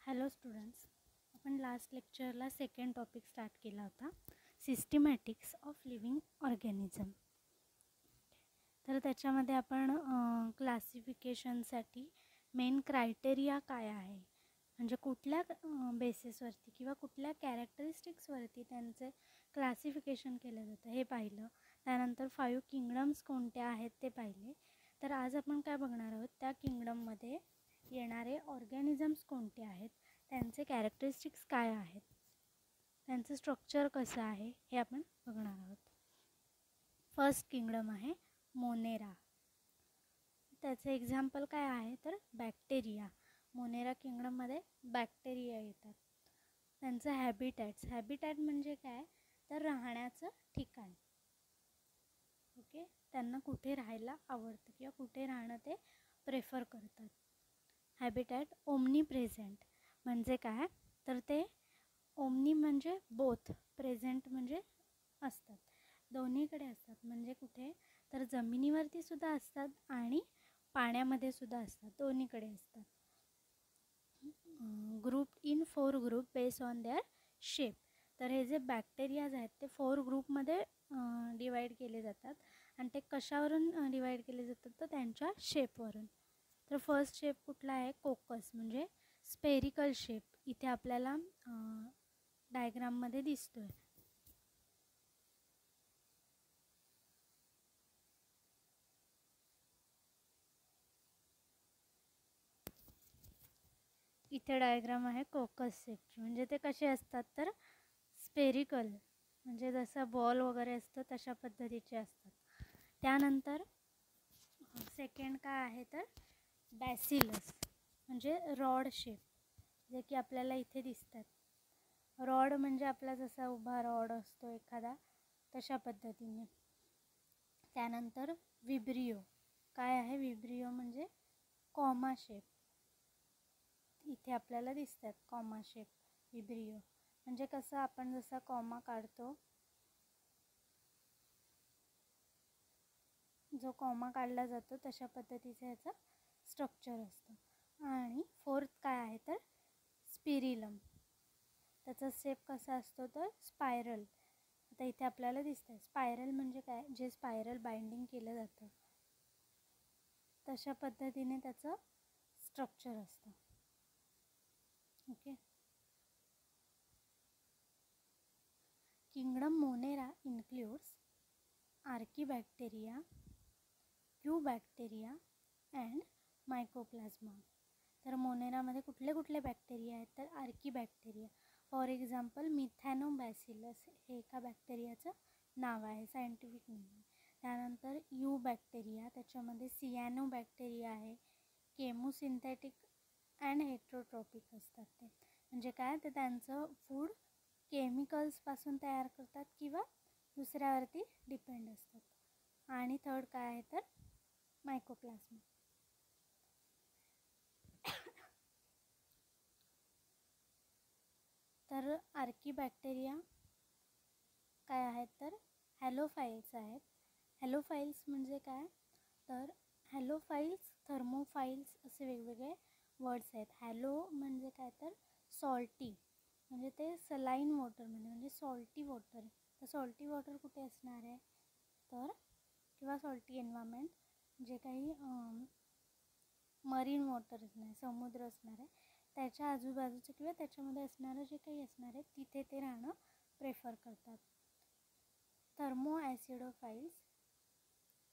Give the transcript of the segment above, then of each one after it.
Hello students, आपण last लेक्चरला second topic start केला होता, सिस्टिमॅटिक्स ऑफ लिव्हिंग ऑर्गॅनिझम. तर त्याच्यामध्ये आपण क्लासिफिकेशनसाठी मेन क्रायटेरिया काय आहे, म्हणजे कुठल्या बेसिसवरती किंवा कुठल्या कॅरेक्टरिस्टिक्सवरती त्यांचे क्लासिफिकेशन केलं जातं हे पाहिलं. त्यानंतर 5 किंगडम्स कोणत्या आहेत ते पाहिले. तर आज आपण काय बघणार आहोत, त्या किंगडममध्ये येणारे ऑर्गॅनिझम्स कोणते आहेत, त्यांचे कॅरेक्टरिस्टिक्स काय आहेत, त्यांचं स्ट्रक्चर कसं आहे हे आपण बघणार आहोत. फर्स्ट किंगडम आहे मोनेरा. त्याचं एक्झाम्पल काय आहे तर बॅक्टेरिया. मोनेरा किंगडममध्ये बॅक्टेरिया येतात. त्यांचं हॅबिटॅट म्हणजे काय तर राहण्याचं ठिकाण. ओके, त्यांना कुठे राहायला आवडतं किंवा कुठे राहणं ते प्रेफर करतात. हॅबिटॅट ओमनी प्रेझेंट म्हणजे काय तर ते ओमनी म्हणजे बोथ, प्रेझेंट म्हणजे असतात, दोन्हीकडे असतात. म्हणजे कुठे तर जमिनीवरती सुद्धा असतात आणि पाण्यामध्ये सुद्धा असतात, दोन्हीकडे असतात. Group in 4 group based on their shape. तर हे जे बॅक्टेरियाज आहेत ते 4 ग्रुपमध्ये डिवाईड केले जातात. आणि ते कशावरून डिवाईड केले जातात तर त्यांच्या शेपवरून. तर फर्स्ट शेप कुठला आहे, कोकस म्हणजे स्पेरिकल शेप. इथे आपल्याला डायग्राममध्ये दिसतोय. इथे डायग्राम आहे कोकस शेपची. म्हणजे ते कसे असतात तर स्पेरिकल, म्हणजे जसं बॉल वगैरे असतं तशा पद्धतीचे असतात. त्यानंतर सेकंड काय आहे तर बॅसिलस म्हणजे रॉड शेप, जे की आपल्याला इथे दिसतात. रॉड म्हणजे आपला जसा उभा रॉड असतो एखादा तशा पद्धतीने. त्यानंतर विब्रिओ काय आहे, विब्रिओ म्हणजे कॉमा शेप. इथे आपल्याला दिसतात कॉमा शेप. विब्रिओ म्हणजे कसं आपण जसा कॉमा काढतो, जो कॉमा काढला जातो तशा पद्धतीचं याचं स्ट्रक्चर असतं. आणि फोर्थ काय आहे तर स्पिरिलम. त्याचा शेप कसा असतो तर स्पायरल. आता इथे आपल्याला दिसतंय स्पायरल म्हणजे काय, जे स्पायरल बाइंडिंग केलं जातं तशा पद्धतीने त्याचं स्ट्रक्चर असतं. Okay. Kingdom Monera includes archaebacteria, eubacteria and mycoplasma. तर मोनेरामध्ये कुठले कुठले बॅक्टेरिया आहेत तर आर्कीबॅक्टेरिया. फॉर एक्झाम्पल मिथॅनोबॅसिलस हे एका बॅक्टेरियाचं नाव आहे, सायंटिफिक नेम. त्यानंतर यू बॅक्टेरिया, त्याच्यामध्ये सियानोबॅक्टेरिया आहे. केमोसिंथेटिक अँड हेट्रोट्रॉपिक असतात ते. म्हणजे काय तर त्यांचं फूड केमिकल्सपासून तयार करतात किंवा दुसऱ्यावरती डिपेंड असतात. आणि थर्ड काय आहे तर मायकोप्लाझ्मा. तर आर्कीबॅक्टेरिया काय आहेत तर हॅलोफाइल्स आहेत. हॅलोफाइल्स म्हणजे काय तर हॅलोफाइल्स, थर्मोफाइल्स असे वेगवेगळे वर्ड्स आहेत. हॅलो म्हणजे काय तर सॉल्टी, म्हणजे ते सलाईन वॉटरमध्ये म्हणजे सॉल्टी वॉटर. तर सॉल्टी वॉटर कुठे असणार आहे तर किंवा सॉल्टी एन्व्हायरमेंट, जे काही मरीन वॉटर असणार आहे, समुद्र असणार आहे त्याच्या आजूबाजूचं किंवा त्याच्यामध्ये असणारं जे काही असणार आहे तिथे ते राहणं प्रेफर करतात. थर्मो ॲसिडोफाइल्स,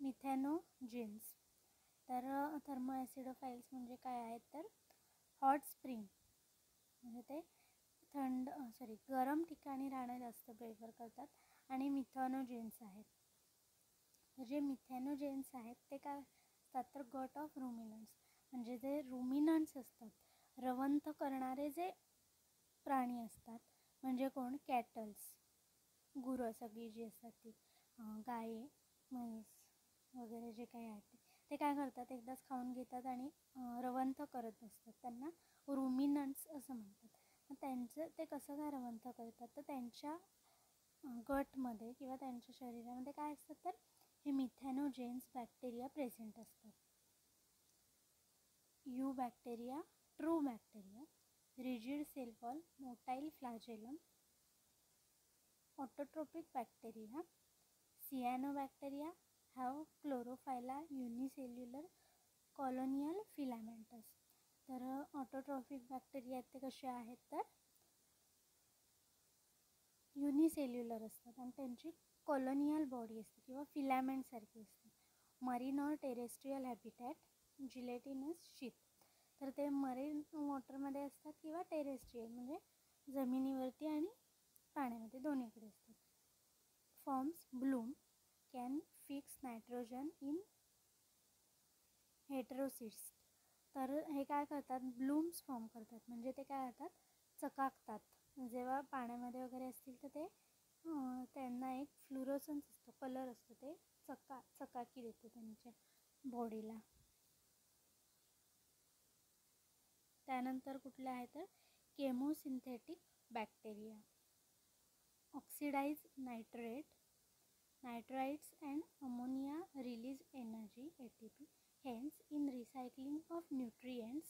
मिथॅनोजेन्स. तर थर्मो ॲसिडोफाइल्स म्हणजे काय आहेत तर हॉट स्प्रिंग, म्हणजे ते गरम ठिकाणी राहणं जास्त प्रेफर करतात. आणि मिथॅनोजेन्स आहेत. तर जे मिथॅनोजेन्स आहेत ते काय असतात तर गट ऑफ रुमिनंट्स, म्हणजे जे रुमिनंट्स असतात, रवंथ करणारे जे प्राणी असतात. म्हणजे कोण, कॅटल्स, गुरं सगळी जी असतात ती, गाय, म्हैस वगैरे जे काही आहेत ते काय करतात, एकदाच खाऊन घेतात आणि रवंथ करत असतात. त्यांना रुमिनंट्स असं म्हणतात. मग त्यांचं ते कसं काय रवंथ करतात तर त्यांच्या गटमध्ये किंवा त्यांच्या शरीरामध्ये काय असतात तर हे मिथॅनोजेन्स बॅक्टेरिया प्रेझेंट असतात. You bacteria, true bacteria. rigid cell wall, motile flagellum, autotrophic bacteria. Cyanobacteria have chlorophylla unicellular colonial filamentous. तर ऑटोट्रॉफिक बॅक्टेरिया ते कसे आहेत तर युनिसेल्युलर असतात आणि त्यांची कॉलोनियल बॉडी असते किंवा फिलॅमेंटसारखी असते. मरीन और टेरेस्ट्रियल हॅबिटॅट, जिलेटिनस शीथ. तर ते मरीन वॉटरमध्ये असतात किंवा टेरेस्ट्रियल म्हणजे जमिनीवरती आणि पाण्यामध्ये दोन्हीकडे असतात. Forms Bloom, can fix nitrogen in heterocyst. तर हे काय करतात, ब्लूम्स फॉर्म करतात म्हणजे ते काय करतात, चकाकतात. जेव्हा पाण्यामध्ये वगैरे असतील तर ते त्यांना एक फ्लुरोसन्स असतो, कलर असतो, ते चकाकी देते त्यांच्या बॉडीला. त्यानंतर कुठले आहे तर chemosynthetic bacteria. Oxidise nitrate, nitrites and ammonia release energy ATP. Hence, in recycling of nutrients,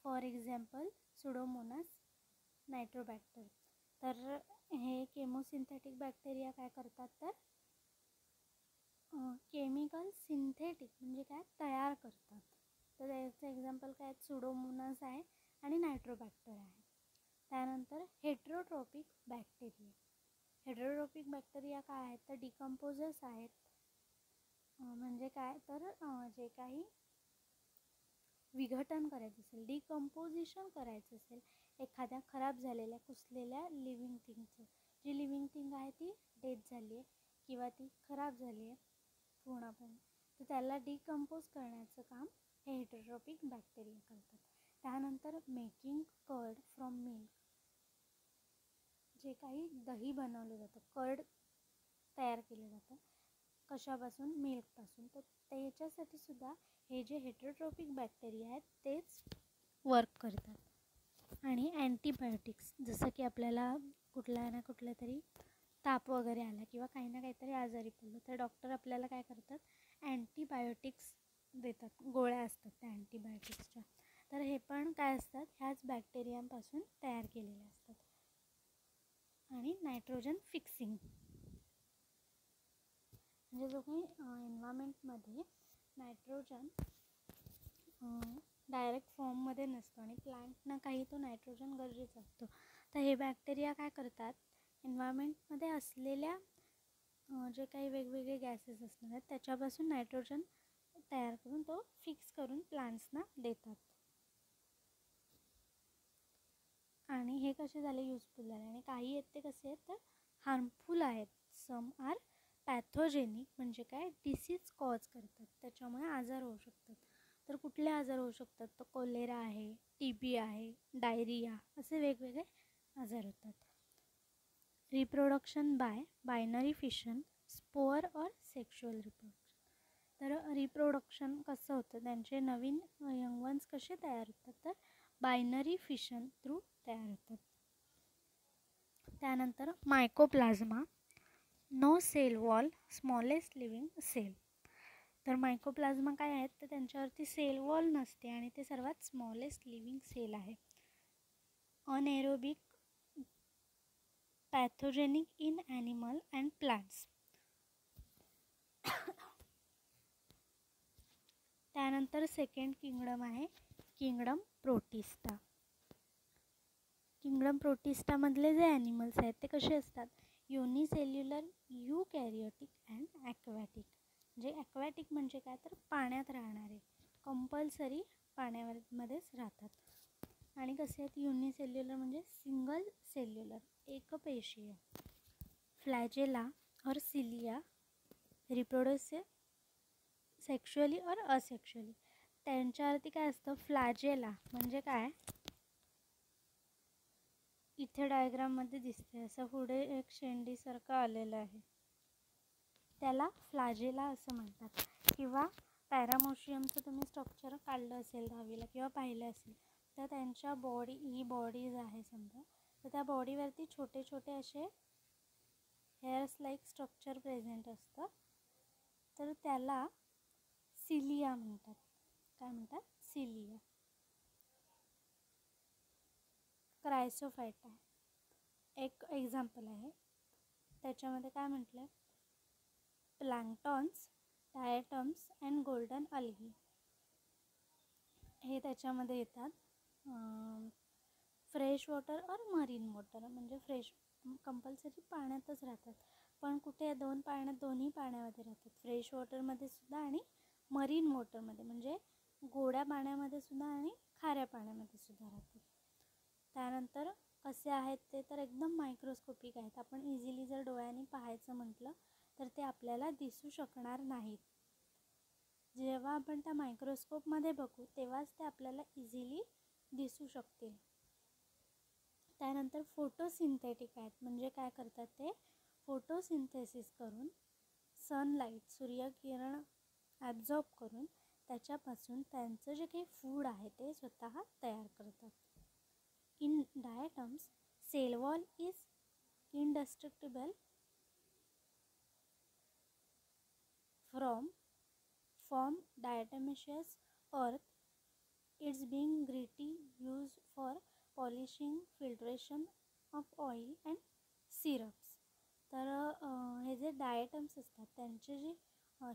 for example, Pseudomonas nitrobacter. तर हे केमोसिंथेटिक बॅक्टेरिया काय करतात तर केमिकल सिंथेटिक म्हणजे काय तयार करतात. तर याचं एक्झाम्पल काय, सुडोमोनास आहे आणि नायट्रोबॅक्टर आहे. त्यानंतर हेटेरोट्रॉपिक बॅक्टेरिया. हेटेरोट्रॉपिक बॅक्टेरिया काय आहेत तर डिकम्पोजर्स आहेत. म्हणजे काय तर जे काही विघटन करायचं असेल, डिकम्पोजिशन करायचं असेल एखाद्या खराब झालेल्या कुसलेल्या लिव्हिंग थिंगचं, जी लिव्हिंग थिंग आहे ती डेथ झाली आहे किंवा ती खराब झाली आहे पूर्णपणे, तर त्याला डिकम्पोज करण्याचं काम हे हेटेरोट्रॉपिक बॅक्टेरिया करतात. त्यानंतर मेकिंग कर्ड फ्रॉम मिल्क. जे काही दही बनवलं जातं, कर्ड तयार केलं जातं कशापासून, मिल्कपासून, तर त्याच्यासाठी सुद्धा हे जे हेटेरोट्रॉपिक बॅक्टेरिया आहेत तेच वर्क करतात. आणि अँटीबायोटिक्स, जसं की आपल्याला कुठल्या ना कुठल्या तरी ताप वगैरे आला किंवा काही ना काहीतरी आजारी पडलं तर डॉक्टर आपल्याला काय करतात, अँटीबायोटिक्स देतात, गोळ्या असतात त्या अँटीबायोटिक्सच्या. तर हे पण काय असतात, ह्याच बॅक्टेरियांपासून तयार केलेले असतात. आणि नायट्रोजन फिक्सिंग म्हणजे जो काही एन्व्हायरमेंटमध्ये नायट्रोजन डायरेक्ट फॉर्ममध्ये नसतो आणि प्लांटना काही तो नायट्रोजन गरजेचा असतो. तर हे बॅक्टेरिया काय करतात, एन्व्हायरमेंटमध्ये असलेल्या जे काही वेगवेगळे गॅसेस असणार आहेत त्याच्यापासून नायट्रोजन तयार करून तो फिक्स करून प्लांट्सना देतात. आणि हे कसे झाले, युजफुल झाले. आणि काही आहेत ते कसे आहेत तर हार्मफुल आहेत. सम आर पॅथोजेनिक म्हणजे काय, डिसीज कॉज करतात, त्याच्यामुळे आजार होऊ शकतात. तर कुठले आजार होऊ शकतात तर कोलेरा आहे, TB आहे, डायरिया, असे वेगवेगळे आजार होतात. Reproduction by binary fission, spore और सेक्शुअल रिप्रोडक्शन. तर रिप्रोडक्शन कसं होतं, त्यांचे नवीन यंग वन्स कसे तयार होतात तर बायनरी फिशन थ्रू तयार होतात. त्यानंतर mycoplasma, no cell wall, smallest living cell. तर मायकोप्लाझ्मा काय आहेत तर त्यांच्यावरती सेल वॉल नसते आणि ते सर्वात स्मॉलेस्ट लिव्हिंग सेल आहे. Anaerobic, pathogenic in animal and plants. त्यानंतर सेकंड किंगडम आहे किंगडम प्रोटिस्टा. किंगडम प्रोटिस्टामधले जे ॲनिमल्स आहेत ते कसे असतात, युनिसेल्युलर, युकॅरियोटिक अँड ॲक्वॅटिक. म्हणजे ॲक्वॅटिक म्हणजे काय तर पाण्यात राहणारे, कंपल्सरी पाण्यामध्येच राहतात. आणि कसे आहेत, युनिसेल्युलर म्हणजे सिंगल सेल्युलर, एकपेशीय. फ्लॅजेला और सिलिया रिप्रोड्यूस सेक्शुअली और असेक्शुअली. त्यांच्यावरती काय असतं, फ्लॅजेला म्हणजे काय, इथे डायग्राममध्ये दिसते असं पुढे एक शेंडीसारखं आलेलं आहे, त्याला फ्लॅजेला असं म्हणतात. किंवा पॅरामोशियमचं तुम्ही स्ट्रक्चर काढलं असेल 10वीला किंवा पाहिलं असेल तर त्यांच्या ही बॉडीज आहे समजा, तर त्या बॉडीवरती छोटे छोटे असे हेअर्स लाईक स्ट्रक्चर प्रेझेंट असतं, तर त्याला सिलिया म्हणतात. काय म्हणतात, सिलिया. डायसोफायटा एक एक्झाम्पल आहे. त्याच्यामध्ये काय म्हटलं आहे, प्लँक्टॉन्स, डायटम्स अँड गोल्डन अल्गी हे त्याच्यामध्ये येतात. फ्रेश वॉटर और मरीन वॉटर म्हणजे फ्रेश कंपल्सरी पाण्यातच राहतात, पण कुठे दोन्ही पाण्यामध्ये राहतात. फ्रेश वॉटरमध्ये सुद्धा आणि मरीन वॉटरमध्ये म्हणजे गोड्या पाण्यामध्ये सुद्धा आणि खाऱ्या पाण्यामध्ये सुद्धा राहतात. त्यानंतर कसे आहेत ते तर एकदम मायक्रोस्कोपिक आहेत. आपण इझिली जर डोळ्यांनी पाहायचं म्हटलं तर ते आपल्याला दिसू शकणार नाहीत. जेव्हा आपण त्या मायक्रोस्कोपमध्ये बघू तेव्हाच ते आपल्याला इझिली दिसू शकतील. त्यानंतर फोटोसिंथेटिक आहेत, म्हणजे काय करतात ते फोटोसिंथेसिस करून सनलाईट सूर्यकिरण ॲब्झॉर्ब करून त्याच्यापासून त्यांचं जे काही फूड आहे ते स्वतः तयार करतात. In diatoms cell wall is indestructible from diatomaceous earth. It's being gritty used for polishing, filtration of oil and syrups. तर हे जे डायटम्स असतात त्यांचे जे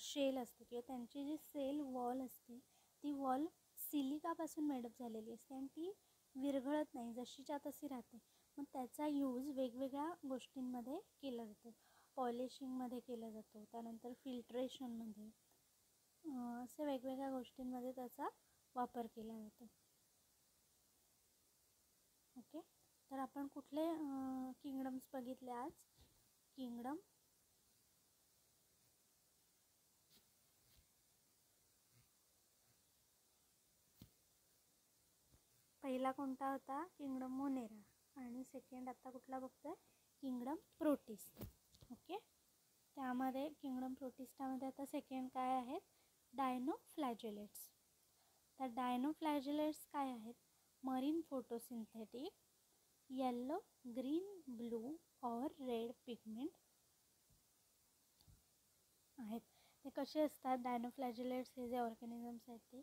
शेल असते किंवा त्यांची जी सेल वॉल असते ती वॉल सिलिकापासून मेडअप झालेली असते आणि ती विरघळत नाही, जशीच्या तशी राहते. मग त्याचा यूज वेगवेगळ्या गोष्टींमध्ये केला जातो. पॉलिशिंगमध्ये केला जातो, त्यानंतर फिल्ट्रेशनमध्ये, असे वेगवेगळ्या गोष्टींमध्ये त्याचा वापर केला जातो. ओके, तर आपण कुठले किंगडम्स बघितले आज? किंगडम पहिला कोणता होता? Kingdom Monera. आणि सेकंड आता कुठला बघतोय? Kingdom protist. ओके, त्यामध्ये किंगडम प्रोटिस्टामध्ये आता सेकंड काय आहेत? डायनोफ्लॅजेलेट्स. तर डायनोफ्लॅजेलेट्स काय आहेत? Marine photosynthetic yellow, green, blue और रेड पिगमेंट आहेत. ते कसे असतात? डायनोफ्लॅजेलेट्स हे जे ऑर्गॅनिझम्स आहेत ते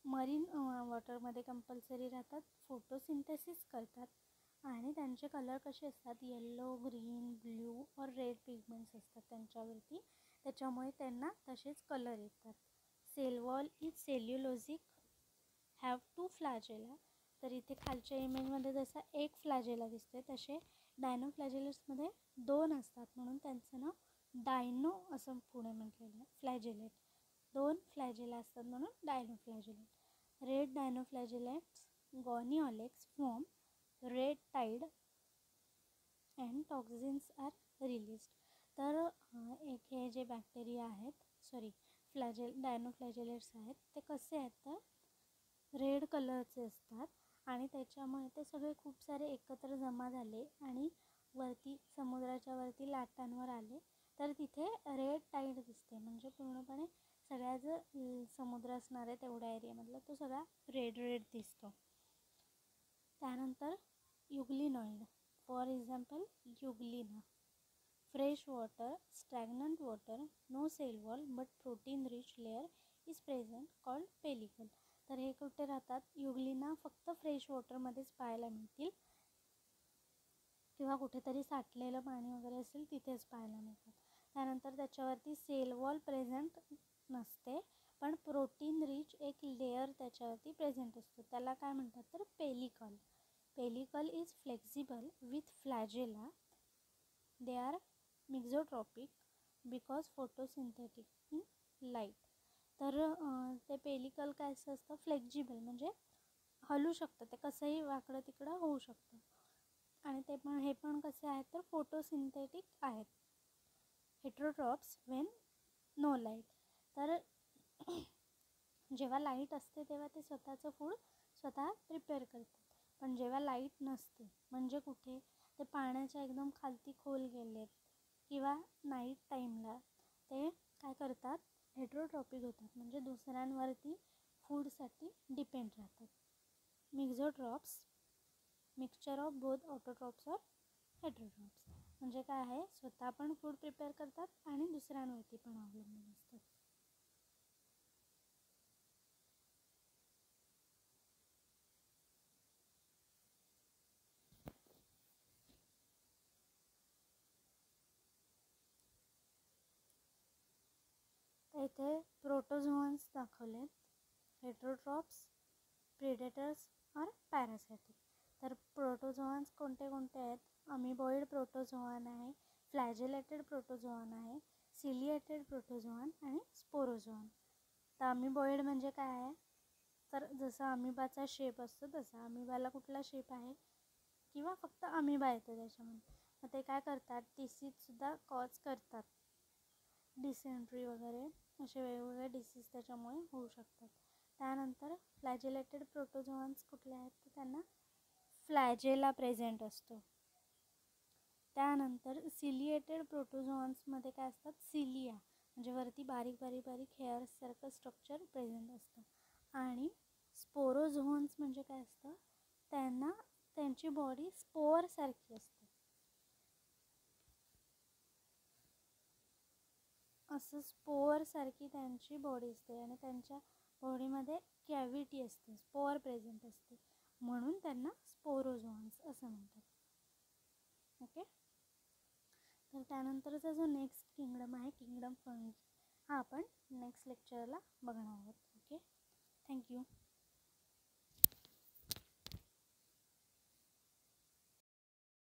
मरीन वॉटरमध्ये कंपल्सरी राहतात, फोटोसिंथेसिस करतात आणि त्यांचे कलर कसे असतात? येलो, ग्रीन, ब्ल्यू और रेड पिगमेंट्स असतात त्यांच्यावरती, त्याच्यामुळे त्यांना तसेच कलर येतात. Cell wall is cellulosic, have 2 flagella. तर इथे खालच्या इमेजमध्ये जसा एक फ्लॅजेला दिसतोय तसे डायनोफ्लॅजेलेट्समध्ये 2 असतात, म्हणून त्यांचं नाव डायनो असं पुढे म्हटलेलं आहे. फ्लॅजेलेट 2 फ्लॅजेला असतात म्हणून dinoflagellate. Red dinoflagellates Gonyaulax form red tide and toxins are released. तर एक हे जे बॅक्टेरिया आहेत डायनोफ्लॅजेलेट्स आहेत ते कसे आहेत तर रेड कलरचे असतात आणि त्याच्यामुळे ते सगळे खूप सारे एकत्र जमा झाले आणि वरती समुद्राच्या वरती लाटांवर आले तर तिथे रेड टाईड दिसते, म्हणजे पूर्णपणे सगळ्या जो समुद्र असणार आहे तेवढ्या एरियामधला तो सगळा रेड दिसतो. त्यानंतर euglenoid, for example Euglena. Fresh water, stagnant water, no cell wall but protein rich layer is present called pellicle. तर हे कुठे राहतात? युग्लिना फक्त फ्रेश वॉटरमध्येच पाहायला मिळतील किंवा कुठेतरी साठलेलं पाणी वगैरे असेल तिथेच पाहायला मिळतात. त्यानंतर त्याच्यावरती सेल वॉल प्रेझेंट नसते, पण प्रोटीन रिच एक लेअर त्याच्यावरती प्रेझेंट असतो, त्याला काय म्हणतात तर pellicle. Pellicle is flexible with flagella. They are mixotrophic because photosynthetic in light. तर ते पेलिकल काय असतं? फ्लेक्झिबल म्हणजे हलू शकतं, ते कसंही वाकडं तिकडं होऊ शकतं आणि हे पण कसे आहेत तर फोटोसिंथेटिक आहेत. Heterotrophs when no light. तर जेव्हा लाईट असते तेव्हा ते स्वतःचं फूड स्वतः प्रिपेअर करतात, पण जेव्हा लाईट नसते म्हणजे कुठे ते पाण्याच्या एकदम खालती खोल गेलेत किंवा नाईट टाईमला ते काय करतात? हेट्रोट्रॉपिक होतात, म्हणजे दुसऱ्यांवरती फूडसाठी डिपेंड राहतात. मिक्झोट्रॉप्स, मिक्सचर ऑफ बोथ ऑटोट्रॉप्स और हेट्रोट्रॉप्स. म्हणजे काय आहे? स्वतः पण फूड प्रिपेअर करतात आणि दुसऱ्यांवरती पण अवलंबून असतात. इथे प्रोटोझोअन्स दाखवलेत, हेटरोट्रॉप्स, प्रेडेटर्स और पॅरासायटिक. तर प्रोटोझोअन्स कोणते कोणते आहेत? अमिबॉइड प्रोटोझोआन आहे, फ्लॅजेलेटेड प्रोटोझोआन आहे, सिलिएटेड प्रोटोझोआन आणि स्पोरोझोआन. तर अमिबॉइड म्हणजे काय आहे? तर जसं अमिबाचा शेप असतो तसा अमिबाला कुठला शेप आहे किंवा फक्त अमिबा येतो त्याच्यामध्ये. मग ते काय करतात? डिसीजसुद्धा कॉज करतात, डिसेंट्री वगैरे असे वेगवेगळे डिसीज त्याच्यामुळे होऊ शकतात. त्यानंतर फ्लॅजेलेटेड प्रोटोझोआन्स कुठले आहेत? तर त्यांना फ्लॅजेला प्रेझेंट असतो. त्यानंतर सिलिएटेड प्रोटोझोआन्समध्ये काय असतात? सिलिया म्हणजे वरती बारीक बारीक बारीक हेअर्ससारखं स्ट्रक्चर प्रेझेंट असतं. आणि स्पोरोझोअन्स म्हणजे काय असतं? त्यांची बॉडी स्पोअरसारखी असते. असं स्पोअरसारखी त्यांची बॉडी असते आणि त्यांच्या बॉडीमध्ये कॅव्हिटी असते, स्पोअर प्रेझेंट असते, म्हणून त्यांना स्पोरोझोअन्स असं म्हणतात. ओके. तर त्यानंतरचा जो नेक्स्ट किंगडम आहे, किंगडम फंगी, हा आपण नेक्स्ट लेक्चरला बघणार आहोत. Okay, thank you.